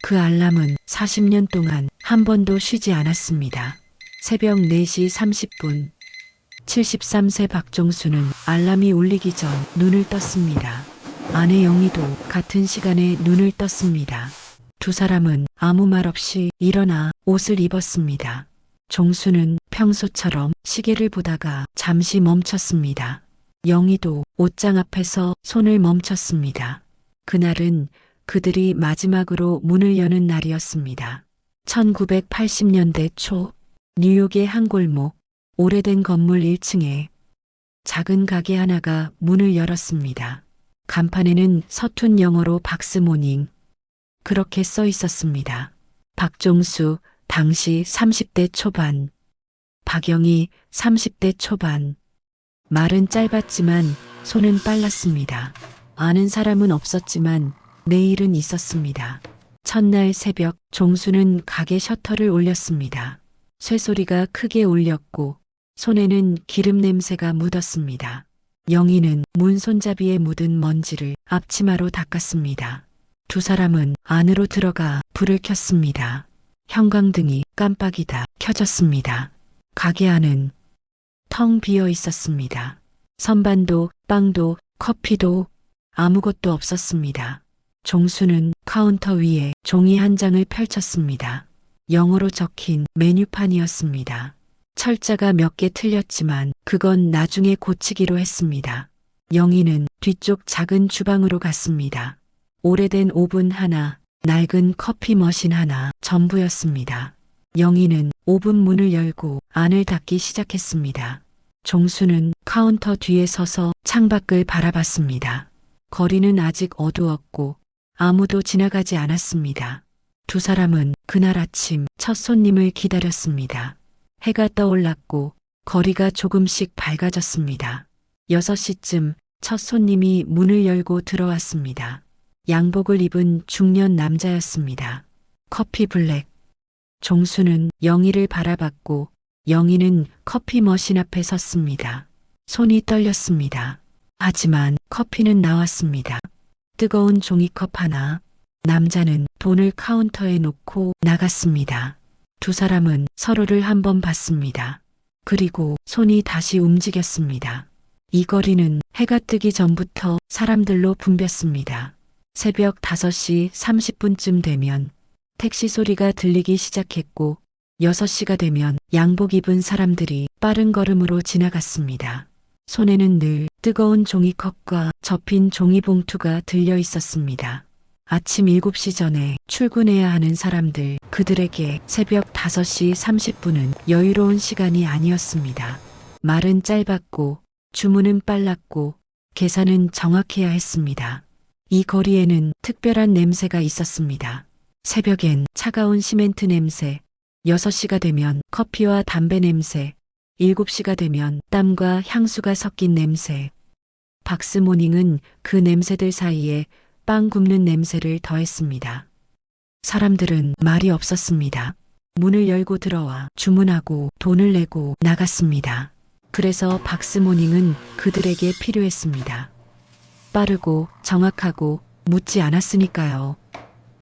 그 알람은 40년 동안 한 번도 쉬지 않았습니다. 새벽 4시 30분. 73세 박종수는 알람이 울리기 전 눈을 떴습니다. 아내 영희도 같은 시간에 눈을 떴습니다. 두 사람은 아무 말 없이 일어나 옷을 입었습니다. 종수는 평소처럼 시계를 보다가 잠시 멈췄습니다. 영희도 옷장 앞에서 손을 멈췄습니다. 그날은 그들이 마지막으로 문을 여는 날이었습니다. 1980년대 초 뉴욕의 한 골목, 오래된 건물 1층에 작은 가게 하나가 문을 열었습니다. 간판에는 서툰 영어로 박스모닝 그렇게 써 있었습니다. 박종수 당시 30대 초반, 박영희 30대 초반. 말은 짧았지만 손은 빨랐습니다. 아는 사람은 없었지만 내일은 있었습니다. 첫날 새벽 종수는 가게 셔터를 올렸습니다. 쇠소리가 크게 울렸고 손에는 기름 냄새가 묻었습니다. 영희는 문 손잡이에 묻은 먼지를 앞치마로 닦았습니다. 두 사람은 안으로 들어가 불을 켰습니다. 형광등이 깜빡이다 켜졌습니다. 가게 안은 텅 비어 있었습니다. 선반도, 빵도, 커피도 아무것도 없었습니다. 종수는 카운터 위에 종이 한 장을 펼쳤습니다. 영어로 적힌 메뉴판이었습니다. 철자가 몇 개 틀렸지만 그건 나중에 고치기로 했습니다. 영희는 뒤쪽 작은 주방으로 갔습니다. 오래된 오븐 하나, 낡은 커피 머신 하나 전부였습니다. 영희는 오븐 문을 열고 안을 닫기 시작했습니다. 종수는 카운터 뒤에 서서 창밖을 바라봤습니다. 거리는 아직 어두웠고 아무도 지나가지 않았습니다. 두 사람은 그날 아침 첫 손님을 기다렸습니다. 해가 떠올랐고 거리가 조금씩 밝아졌습니다. 6시쯤 첫 손님이 문을 열고 들어왔습니다. 양복을 입은 중년 남자였습니다. 커피 블랙. 종수는 영희를 바라봤고 영희는 커피 머신 앞에 섰습니다. 손이 떨렸습니다. 하지만 커피는 나왔습니다. 뜨거운 종이컵 하나. 남자는 돈을 카운터에 놓고 나갔습니다. 두 사람은 서로를 한번 봤습니다. 그리고 손이 다시 움직였습니다. 이 거리는 해가 뜨기 전부터 사람들로 붐볐습니다. 새벽 5시 30분쯤 되면 택시 소리가 들리기 시작했고 6시가 되면 양복 입은 사람들이 빠른 걸음으로 지나갔습니다. 손에는 늘 뜨거운 종이컵과 접힌 종이봉투가 들려 있었습니다. 아침 7시 전에 출근해야 하는 사람들, 그들에게 새벽 5시 30분은 여유로운 시간이 아니었습니다. 말은 짧았고 주문은 빨랐고 계산은 정확해야 했습니다. 이 거리에는 특별한 냄새가 있었습니다. 새벽엔 차가운 시멘트 냄새, 6시가 되면 커피와 담배 냄새, 7시가 되면 땀과 향수가 섞인 냄새. 박스모닝은 그 냄새들 사이에 빵 굽는 냄새를 더했습니다. 사람들은 말이 없었습니다. 문을 열고 들어와 주문하고 돈을 내고 나갔습니다. 그래서 박스모닝은 그들에게 필요했습니다. 빠르고 정확하고 묻지 않았으니까요.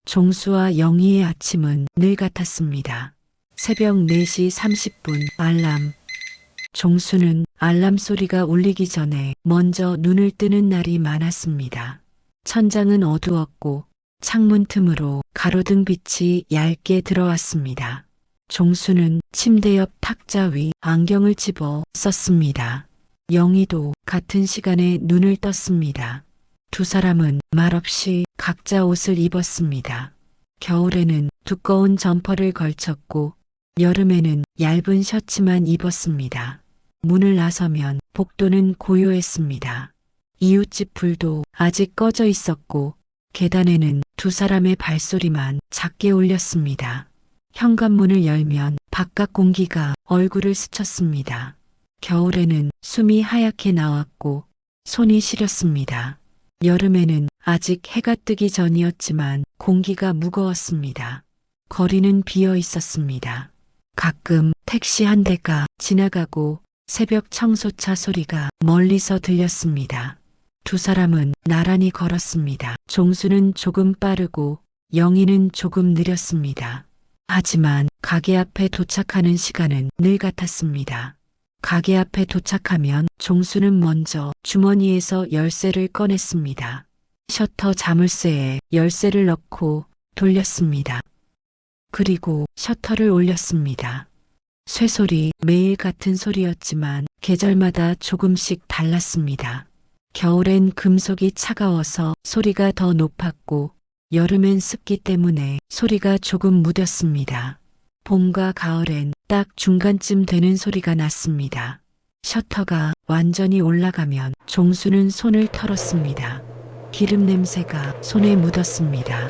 종수와 영희의 아침은 늘 같았습니다. 새벽 4시 30분 알람. 종수는 알람 소리가 울리기 전에 먼저 눈을 뜨는 날이 많았습니다. 천장은 어두웠고 창문 틈으로 가로등 빛이 얇게 들어왔습니다. 종수는 침대 옆 탁자 위 안경을 집어 썼습니다. 영희도 같은 시간에 눈을 떴습니다. 두 사람은 말없이 각자 옷을 입었습니다. 겨울에는 두꺼운 점퍼를 걸쳤고 여름에는 얇은 셔츠만 입었습니다. 문을 나서면 복도는 고요했습니다. 이웃집 불도 아직 꺼져 있었고 계단에는 두 사람의 발소리만 작게 울렸습니다. 현관문을 열면 바깥 공기가 얼굴을 스쳤습니다. 겨울에는 숨이 하얗게 나왔고 손이 시렸습니다. 여름에는 아직 해가 뜨기 전이었지만 공기가 무거웠습니다. 거리는 비어 있었습니다. 가끔 택시 한 대가 지나가고 새벽 청소차 소리가 멀리서 들렸습니다. 두 사람은 나란히 걸었습니다. 종수는 조금 빠르고 영희는 조금 느렸습니다. 하지만 가게 앞에 도착하는 시간은 늘 같았습니다. 가게 앞에 도착하면 종수는 먼저 주머니에서 열쇠를 꺼냈습니다. 셔터 자물쇠에 열쇠를 넣고 돌렸습니다. 그리고 셔터를 올렸습니다. 쇠소리, 매일 같은 소리였지만 계절마다 조금씩 달랐습니다. 겨울엔 금속이 차가워서 소리가 더 높았고 여름엔 습기 때문에 소리가 조금 무뎠습니다. 봄과 가을엔 딱 중간쯤 되는 소리가 났습니다. 셔터가 완전히 올라가면 종수는 손을 털었습니다. 기름 냄새가 손에 묻었습니다.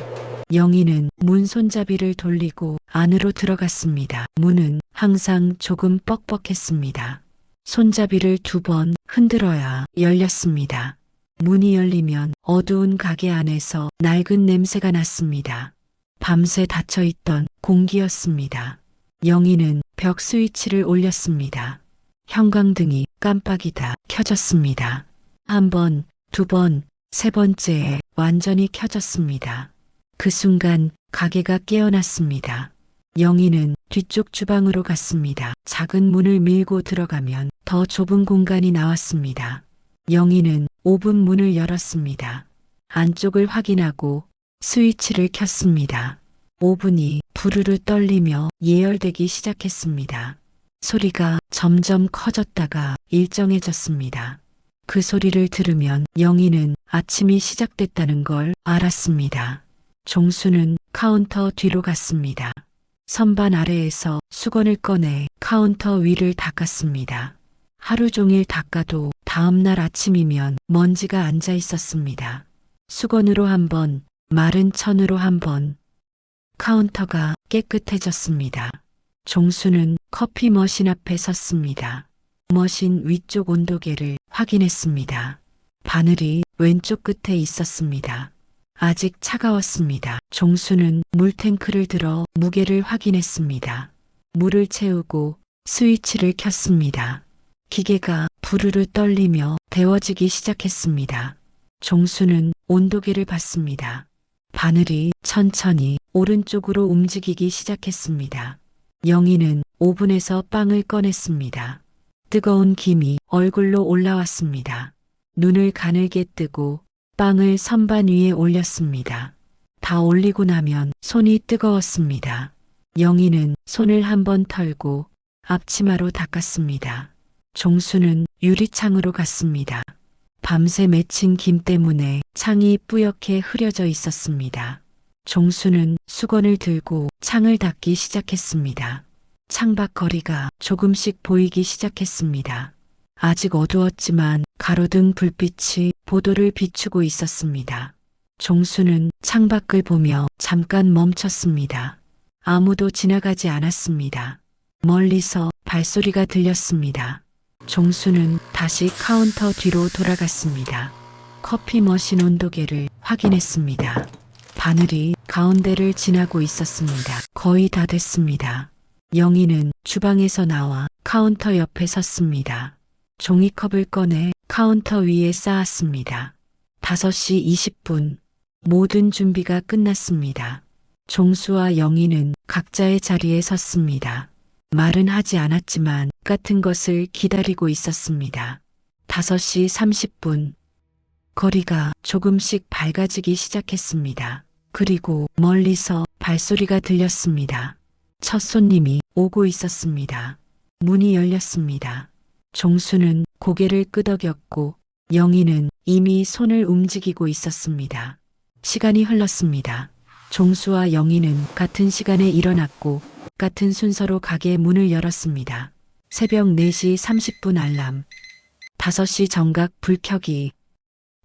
영희는 문 손잡이를 돌리고 안으로 들어갔습니다. 문은 항상 조금 뻑뻑했습니다. 손잡이를 2번 흔들어야 열렸습니다. 문이 열리면 어두운 가게 안에서 낡은 냄새가 났습니다. 밤새 닫혀있던 공기였습니다. 영희는 벽 스위치를 올렸습니다. 형광등이 깜빡이다 켜졌습니다. 1번, 2번, 3번째에 완전히 켜졌습니다. 그 순간 가게가 깨어났습니다. 영희는 뒤쪽 주방으로 갔습니다. 작은 문을 밀고 들어가면 더 좁은 공간이 나왔습니다. 영희는 오븐 문을 열었습니다. 안쪽을 확인하고 스위치를 켰습니다. 오븐이 부르르 떨리며 예열되기 시작했습니다. 소리가 점점 커졌다가 일정해졌습니다. 그 소리를 들으면 영희는 아침이 시작됐다는 걸 알았습니다. 종수는 카운터 뒤로 갔습니다. 선반 아래에서 수건을 꺼내 카운터 위를 닦았습니다. 하루 종일 닦아도 다음날 아침이면 먼지가 앉아 있었습니다. 수건으로 1번, 마른 천으로 1번. 카운터가 깨끗해졌습니다. 종수는 커피 머신 앞에 섰습니다. 머신 위쪽 온도계를 확인했습니다. 바늘이 왼쪽 끝에 있었습니다. 아직 차가웠습니다. 종수는 물탱크를 들어 무게를 확인했습니다. 물을 채우고 스위치를 켰습니다. 기계가 부르르 떨리며 데워지기 시작했습니다. 종수는 온도계를 봤습니다. 바늘이 천천히 오른쪽으로 움직이기 시작했습니다. 영희는 오븐에서 빵을 꺼냈습니다. 뜨거운 김이 얼굴로 올라왔습니다. 눈을 가늘게 뜨고 빵을 선반 위에 올렸습니다. 다 올리고 나면 손이 뜨거웠습니다. 영희는 손을 1번 털고 앞치마로 닦았습니다. 종수는 유리창으로 갔습니다. 밤새 맺힌 김 때문에 창이 뿌옇게 흐려져 있었습니다. 종수는 수건을 들고 창을 닦기 시작했습니다. 창밖 거리가 조금씩 보이기 시작했습니다. 아직 어두웠지만 가로등 불빛이 보도를 비추고 있었습니다. 종수는 창밖을 보며 잠깐 멈췄습니다. 아무도 지나가지 않았습니다. 멀리서 발소리가 들렸습니다. 종수는 다시 카운터 뒤로 돌아갔습니다. 커피 머신 온도계를 확인했습니다. 바늘이 가운데를 지나고 있었습니다. 거의 다 됐습니다. 영희는 주방에서 나와 카운터 옆에 섰습니다. 종이컵을 꺼내 카운터 위에 쌓았습니다. 5시 20분. 모든 준비가 끝났습니다. 종수와 영희는 각자의 자리에 섰습니다. 말은 하지 않았지만 같은 것을 기다리고 있었습니다. 5시 30분. 거리가 조금씩 밝아지기 시작했습니다. 그리고 멀리서 발소리가 들렸습니다. 첫 손님이 오고 있었습니다. 문이 열렸습니다. 종수는 고개를 끄덕였고 영희는 이미 손을 움직이고 있었습니다. 시간이 흘렀습니다. 종수와 영희는 같은 시간에 일어났고 같은 순서로 가게 문을 열었습니다. 새벽 4시 30분 알람. 5시 정각 불 켜기.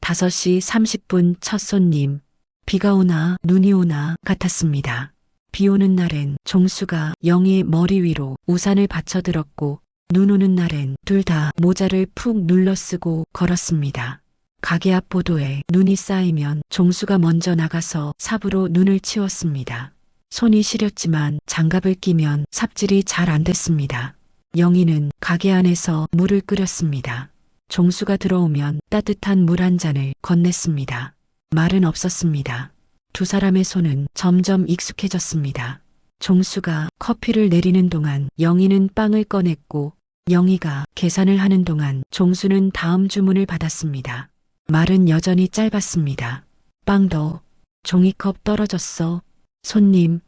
5시 30분 첫 손님. 비가 오나 눈이 오나 같았습니다. 비 오는 날엔 종수가 영희의 머리 위로 우산을 받쳐들었고 눈 오는 날엔 둘 다 모자를 푹 눌러 쓰고 걸었습니다. 가게 앞 보도에 눈이 쌓이면 종수가 먼저 나가서 삽으로 눈을 치웠습니다. 손이 시렸지만 장갑을 끼면 삽질이 잘 안 됐습니다. 영희는 가게 안에서 물을 끓였습니다. 종수가 들어오면 따뜻한 물 1잔을 건넸습니다. 말은 없었습니다. 두 사람의 손은 점점 익숙해졌습니다. 종수가 커피를 내리는 동안 영희는 빵을 꺼냈고 영희가 계산을 하는 동안 종수는 다음 주문을 받았습니다. 말은 여전히 짧았습니다. 빵도 종이컵 떨어졌어. 손님.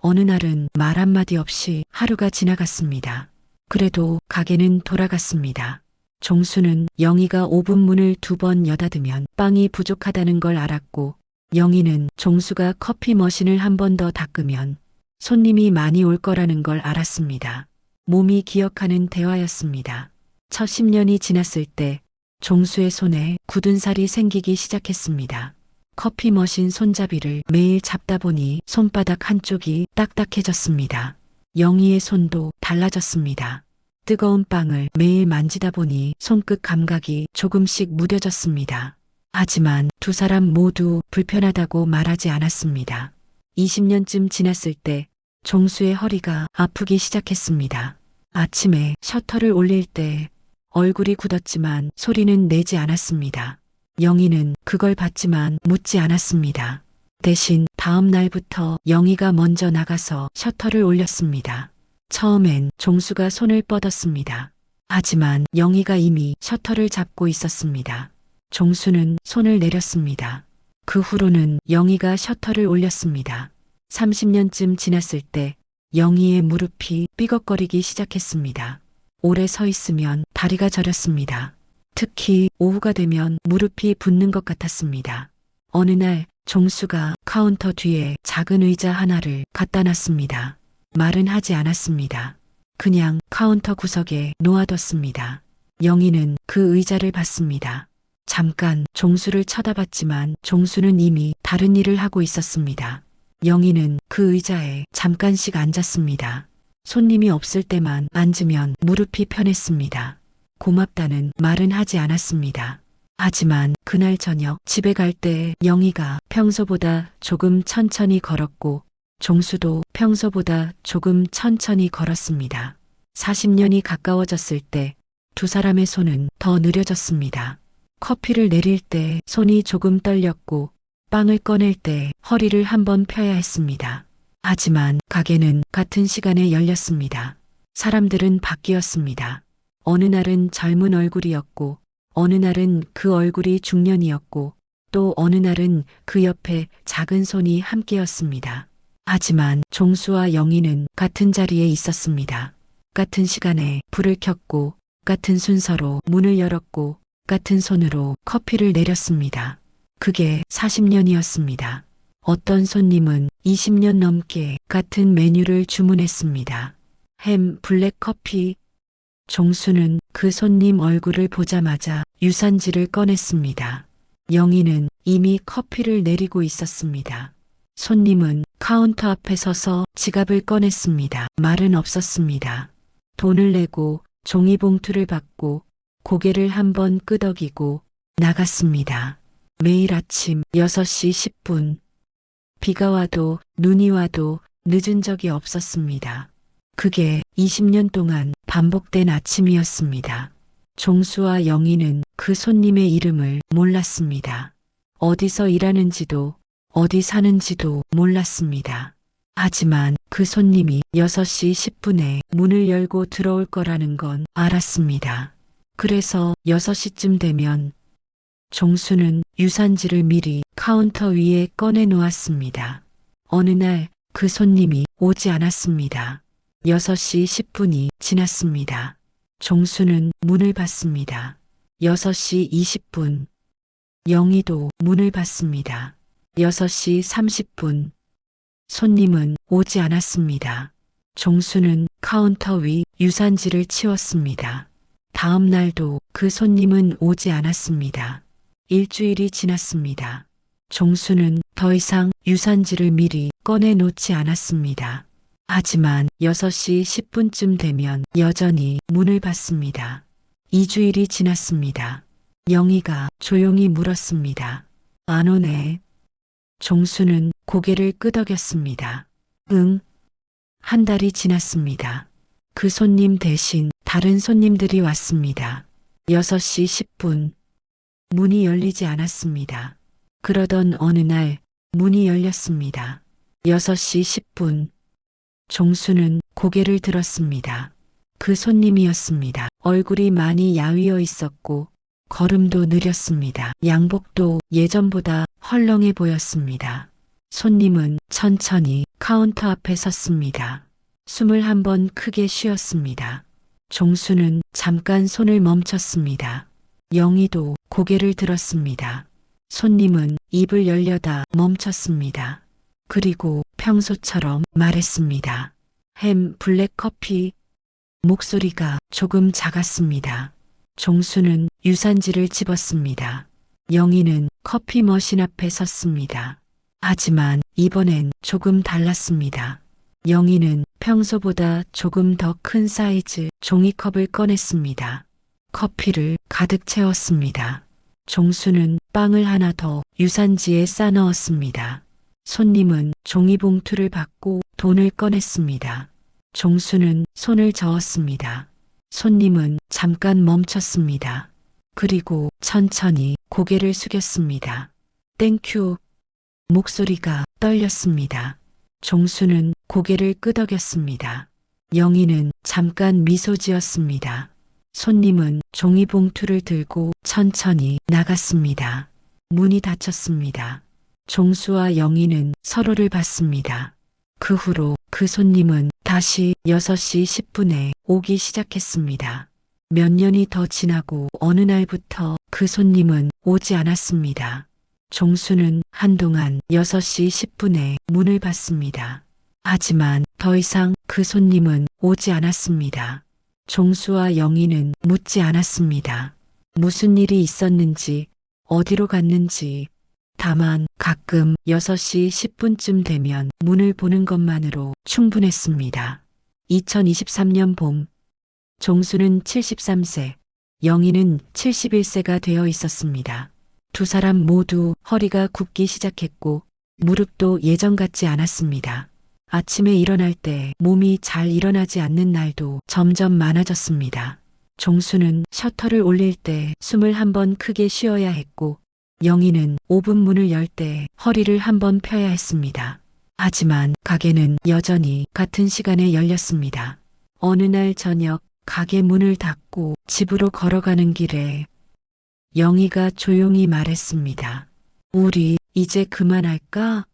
어느 날은 말 한마디 없이 하루가 지나갔습니다. 그래도 가게는 돌아갔습니다. 종수는 영희가 오븐문을 2번 여닫으면 빵이 부족하다는 걸 알았고 영희는 종수가 커피 머신을 한 번 더 닦으면 손님이 많이 올 거라는 걸 알았습니다. 몸이 기억하는 대화였습니다. 첫 10년이 지났을 때 종수의 손에 굳은 살이 생기기 시작했습니다. 커피 머신 손잡이를 매일 잡다 보니 손바닥 한쪽이 딱딱해졌습니다. 영희의 손도 달라졌습니다. 뜨거운 빵을 매일 만지다 보니 손끝 감각이 조금씩 무뎌졌습니다. 하지만 두 사람 모두 불편하다고 말하지 않았습니다. 20년쯤 지났을 때 종수의 허리가 아프기 시작했습니다. 아침에 셔터를 올릴 때 얼굴이 굳었지만 소리는 내지 않았습니다. 영희는 그걸 봤지만 묻지 않았습니다. 대신 다음 날부터 영희가 먼저 나가서 셔터를 올렸습니다. 처음엔 종수가 손을 뻗었습니다. 하지만 영희가 이미 셔터를 잡고 있었습니다. 종수는 손을 내렸습니다. 그 후로는 영희가 셔터를 올렸습니다. 30년쯤 지났을 때 영희의 무릎이 삐걱거리기 시작했습니다. 오래 서 있으면 다리가 저렸습니다. 특히 오후가 되면 무릎이 붓는 것 같았습니다. 어느 날 종수가 카운터 뒤에 작은 의자 하나를 갖다 놨습니다. 말은 하지 않았습니다. 그냥 카운터 구석에 놓아뒀습니다. 영희는 그 의자를 봤습니다. 잠깐 종수를 쳐다봤지만 종수는 이미 다른 일을 하고 있었습니다. 영희는 그 의자에 잠깐씩 앉았습니다. 손님이 없을 때만 앉으면 무릎이 편했습니다. 고맙다는 말은 하지 않았습니다. 하지만 그날 저녁 집에 갈 때 영희가 평소보다 조금 천천히 걸었고 종수도 평소보다 조금 천천히 걸었습니다. 40년이 가까워졌을 때 두 사람의 손은 더 느려졌습니다. 커피를 내릴 때 손이 조금 떨렸고 빵을 꺼낼 때 허리를 한번 펴야 했습니다. 하지만 가게는 같은 시간에 열렸습니다. 사람들은 바뀌었습니다. 어느 날은 젊은 얼굴이었고 어느 날은 그 얼굴이 중년이었고 또 어느 날은 그 옆에 작은 손이 함께였습니다. 하지만 종수와 영희는 같은 자리에 있었습니다. 같은 시간에 불을 켰고 같은 순서로 문을 열었고 같은 손으로 커피를 내렸습니다. 그게 40년이었습니다. 어떤 손님은 20년 넘게 같은 메뉴를 주문했습니다. 햄 블랙 커피. 종수는 그 손님 얼굴을 보자마자 유산지를 꺼냈습니다. 영희는 이미 커피를 내리고 있었습니다. 손님은 카운터 앞에 서서 지갑을 꺼냈습니다. 말은 없었습니다. 돈을 내고 종이봉투를 받고 고개를 한번 끄덕이고 나갔습니다. 매일 아침 6시 10분. 비가 와도 눈이 와도 늦은 적이 없었습니다. 그게 20년 동안 반복된 아침이었습니다. 종수와 영희는 그 손님의 이름을 몰랐습니다. 어디서 일하는지도 어디 사는지도 몰랐습니다. 하지만 그 손님이 6시 10분에 문을 열고 들어올 거라는 건 알았습니다. 그래서 6시쯤 되면 종수는 유산지를 미리 카운터 위에 꺼내 놓았습니다. 어느 날 그 손님이 오지 않았습니다. 6시 10분이 지났습니다. 종수는 문을 받습니다. 6시 20분. 영희도 문을 받습니다. 6시 30분. 손님은 오지 않았습니다. 종수는 카운터 위 유산지를 치웠습니다. 다음 날도 그 손님은 오지 않았습니다. 일주일이 지났습니다. 종수는 더 이상 유산지를 미리 꺼내 놓지 않았습니다. 하지만 6시 10분쯤 되면 여전히 문을 받습니다. 2주일이 지났습니다. 영희가 조용히 물었습니다. 안 오네. 종수는 고개를 끄덕였습니다. 응. 한 달이 지났습니다. 그 손님 대신 다른 손님들이 왔습니다. 6시 10분. 문이 열리지 않았습니다. 그러던 어느 날 문이 열렸습니다. 6시 10분. 종수는 고개를 들었습니다. 그 손님이었습니다. 얼굴이 많이 야위어 있었고 걸음도 느렸습니다. 양복도 예전보다 헐렁해 보였습니다. 손님은 천천히 카운터 앞에 섰습니다. 숨을 한 번 크게 쉬었습니다. 종수는 잠깐 손을 멈췄습니다. 영희도 고개를 들었습니다. 손님은 입을 열려다 멈췄습니다. 그리고 평소처럼 말했습니다. 햄 블랙 커피. 목소리가 조금 작았습니다. 종수는 유산지를 집었습니다. 영희는 커피 머신 앞에 섰습니다. 하지만 이번엔 조금 달랐습니다. 영희는 평소보다 조금 더 큰 사이즈 종이컵을 꺼냈습니다. 커피를 가득 채웠습니다. 종수는 빵을 하나 더 유산지에 싸 넣었습니다. 손님은 종이봉투를 받고 돈을 꺼냈습니다. 종수는 손을 저었습니다. 손님은 잠깐 멈췄습니다. 그리고 천천히 고개를 숙였습니다. 땡큐. 목소리가 떨렸습니다. 종수는 고개를 끄덕였습니다. 영희는 잠깐 미소 지었습니다. 손님은 종이봉투를 들고 천천히 나갔습니다. 문이 닫혔습니다. 종수와 영희는 서로를 봤습니다. 그 후로 그 손님은 다시 6시 10분에 오기 시작했습니다. 몇 년이 더 지나고 어느 날부터 그 손님은 오지 않았습니다. 종수는 한동안 6시 10분에 문을 받습니다. 하지만 더 이상 그 손님은 오지 않았습니다. 종수와 영희는 묻지 않았습니다. 무슨 일이 있었는지, 어디로 갔는지. 다만 가끔 6시 10분쯤 되면 문을 보는 것만으로 충분했습니다. 2023년 봄, 종수는 73세, 영희는 71세가 되어 있었습니다. 두 사람 모두 허리가 굽기 시작했고 무릎도 예전 같지 않았습니다. 아침에 일어날 때 몸이 잘 일어나지 않는 날도 점점 많아졌습니다. 종수는 셔터를 올릴 때 숨을 한 번 크게 쉬어야 했고 영희는 오븐 문을 열 때 허리를 한 번 펴야 했습니다. 하지만 가게는 여전히 같은 시간에 열렸습니다. 어느 날 저녁 가게 문을 닫고 집으로 걸어가는 길에 영희가 조용히 말했습니다. 우리 이제 그만할까?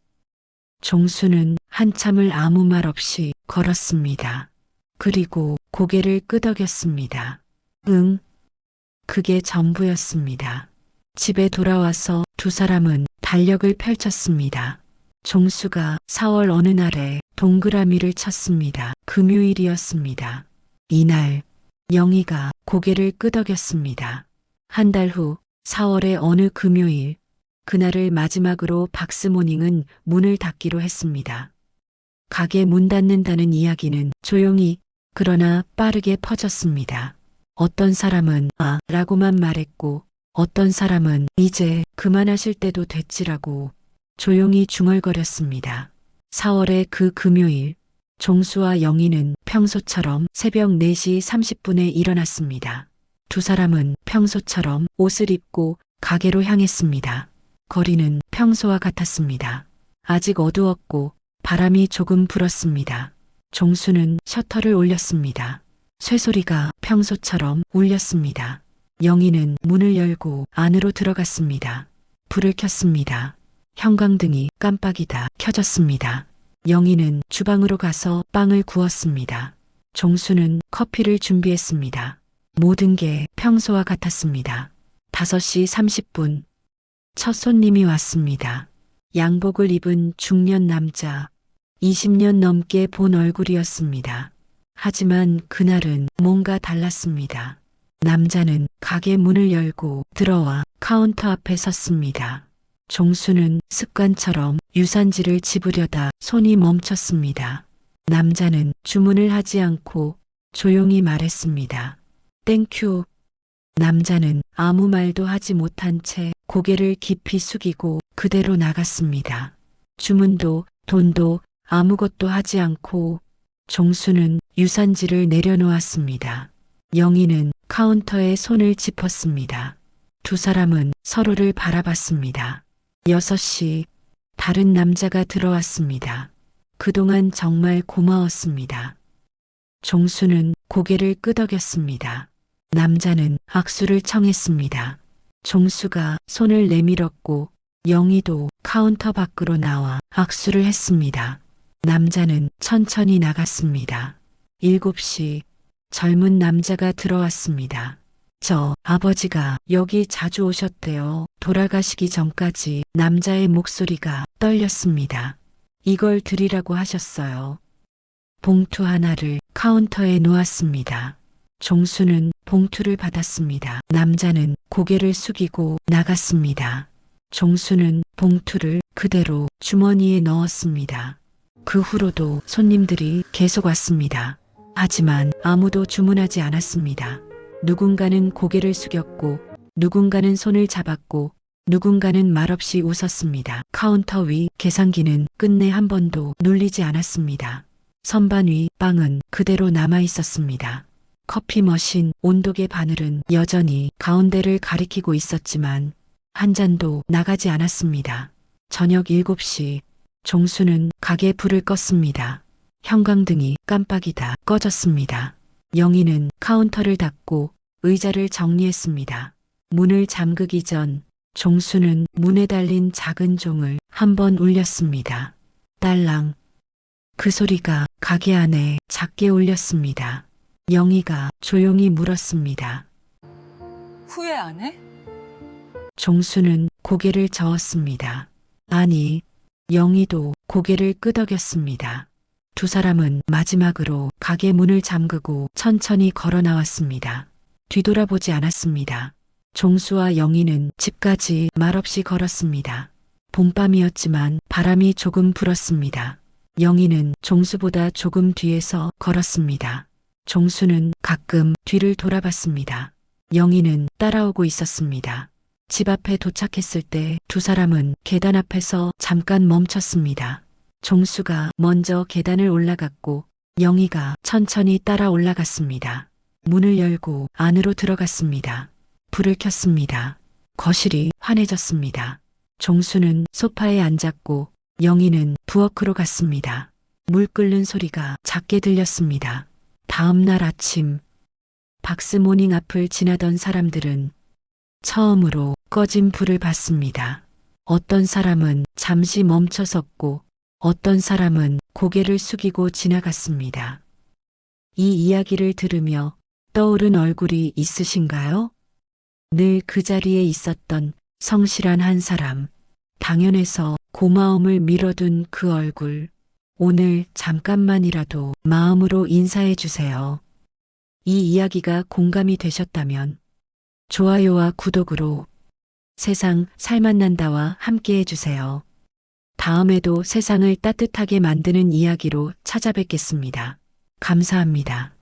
종수는 한참을 아무 말 없이 걸었습니다. 그리고 고개를 끄덕였습니다. 응. 그게 전부였습니다. 집에 돌아와서 두 사람은 달력을 펼쳤습니다. 종수가 4월 어느 날에 동그라미를 쳤습니다. 금요일이었습니다. 이날 영희가 고개를 끄덕였습니다. 한 달 후 4월의 어느 금요일, 그날을 마지막으로 박스모닝은 문을 닫기로 했습니다. 가게 문 닫는다는 이야기는 조용히 그러나 빠르게 퍼졌습니다. 어떤 사람은 아 라고만 말했고 어떤 사람은 이제 그만하실 때도 됐지라고 조용히 중얼거렸습니다. 4월의 그 금요일, 종수와 영희는 평소처럼 새벽 4시 30분에 일어났습니다. 두 사람은 평소처럼 옷을 입고 가게로 향했습니다. 거리는 평소와 같았습니다. 아직 어두웠고 바람이 조금 불었습니다. 종수는 셔터를 올렸습니다. 쇠소리가 평소처럼 울렸습니다. 영희는 문을 열고 안으로 들어갔습니다. 불을 켰습니다. 형광등이 깜빡이다 켜졌습니다. 영희는 주방으로 가서 빵을 구웠습니다. 종수는 커피를 준비했습니다. 모든 게 평소와 같았습니다. 5시 30분. 첫 손님이 왔습니다. 양복을 입은 중년 남자, 20년 넘게 본 얼굴이었습니다. 하지만 그날은 뭔가 달랐습니다. 남자는 가게 문을 열고 들어와 카운터 앞에 섰습니다. 종수는 습관처럼 유산지를 집으려다 손이 멈췄습니다. 남자는 주문을 하지 않고 조용히 말했습니다. 땡큐. 남자는 아무 말도 하지 못한 채 고개를 깊이 숙이고 그대로 나갔습니다. 주문도 돈도 아무것도 하지 않고 종수는 유산지를 내려놓았습니다. 영희는 카운터에 손을 짚었습니다. 두 사람은 서로를 바라봤습니다. 6시. 다른 남자가 들어왔습니다. 그동안 정말 고마웠습니다. 종수는 고개를 끄덕였습니다. 남자는 악수를 청했습니다. 종수가 손을 내밀었고 영희도 카운터 밖으로 나와 악수를 했습니다. 남자는 천천히 나갔습니다. 7시 젊은 남자가 들어왔습니다. 저 아버지가 여기 자주 오셨대요. 돌아가시기 전까지 남자의 목소리가 떨렸습니다. 이걸 드리라고 하셨어요. 봉투 하나를 카운터에 놓았습니다. 종수는 봉투를 받았습니다. 남자는 고개를 숙이고 나갔습니다. 종수는 봉투를 그대로 주머니에 넣었습니다. 그 후로도 손님들이 계속 왔습니다. 하지만 아무도 주문하지 않았습니다. 누군가는 고개를 숙였고 누군가는 손을 잡았고 누군가는 말없이 웃었습니다. 카운터 위 계산기는 끝내 한 번도 눌리지 않았습니다. 선반 위 빵은 그대로 남아 있었습니다. 커피 머신 온도계 바늘은 여전히 가운데를 가리키고 있었지만 한 잔도 나가지 않았습니다. 저녁 7시 종수는 가게 불을 껐습니다. 형광등이 깜빡이다 꺼졌습니다. 영희는 카운터를 닫고 의자를 정리했습니다. 문을 잠그기 전 종수는 문에 달린 작은 종을 한 번 울렸습니다. 딸랑. 그 소리가 가게 안에 작게 울렸습니다. 영희가 조용히 물었습니다. 후회 안 해? 종수는 고개를 저었습니다. 아니, 영희도 고개를 끄덕였습니다. 두 사람은 마지막으로 가게 문을 잠그고 천천히 걸어 나왔습니다. 뒤돌아보지 않았습니다. 종수와 영희는 집까지 말없이 걸었습니다. 봄밤이었지만 바람이 조금 불었습니다. 영희는 종수보다 조금 뒤에서 걸었습니다. 종수는 가끔 뒤를 돌아봤습니다. 영희는 따라오고 있었습니다. 집 앞에 도착했을 때 두 사람은 계단 앞에서 잠깐 멈췄습니다. 종수가 먼저 계단을 올라갔고 영희가 천천히 따라 올라갔습니다. 문을 열고 안으로 들어갔습니다. 불을 켰습니다. 거실이 환해졌습니다. 종수는 소파에 앉았고 영희는 부엌으로 갔습니다. 물 끓는 소리가 작게 들렸습니다. 다음 날 아침 박스모닝 앞을 지나던 사람들은 처음으로 꺼진 불을 봤습니다. 어떤 사람은 잠시 멈춰 섰고 어떤 사람은 고개를 숙이고 지나갔습니다. 이 이야기를 들으며 떠오른 얼굴이 있으신가요? 늘 그 자리에 있었던 성실한 한 사람, 당연해서 고마움을 밀어둔 그 얼굴, 오늘 잠깐만이라도 마음으로 인사해 주세요. 이 이야기가 공감이 되셨다면 좋아요와 구독으로 세상 살맛난다와 함께 해주세요. 다음에도 세상을 따뜻하게 만드는 이야기로 찾아뵙겠습니다. 감사합니다.